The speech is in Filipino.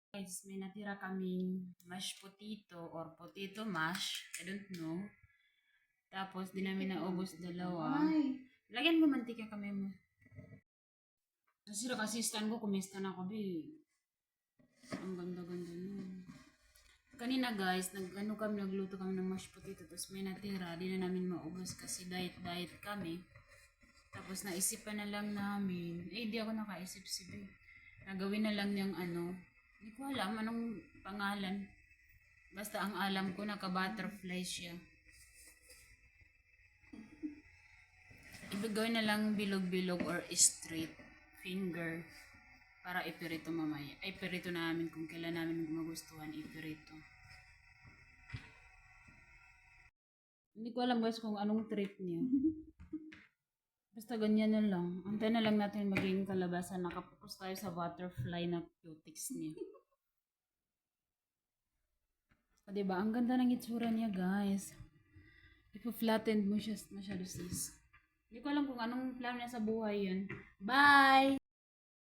Guys, may natira kaming mashed potato or potato mash. I don't know. Tapos, di namin naubos dalawa. Lagyan mo mantika kami mo. Kasi nakasistan ko, kumista na ako, Ang ganda-ganda nun. Kanina guys, nagluto kami ng mashed potato. Tapos may natira, di na namin maubos kasi diet kami. Tapos naisipan na lang namin. Di ako nakaisip Nagawin na lang yung hindi ko alam anong pangalan. Basta ang alam ko, naka-butterfly siya. Ibigawin na lang bilog-bilog or straight finger para ipirito mamaya. Ay, pirito namin kung kailan namin magustuhan ipirito. Hindi ko alam guys kung anong trip niya. Basta ganyan na lang. Antayin na lang natin maging kalabasan. Nakapokus tayo sa butterfly na cutics niya. O, diba? Ang ganda ng itsura niya guys. Ipo-flattened mo siya masyado sis. Hindi ko alam kung anong plano niya sa buhay yun. Bye!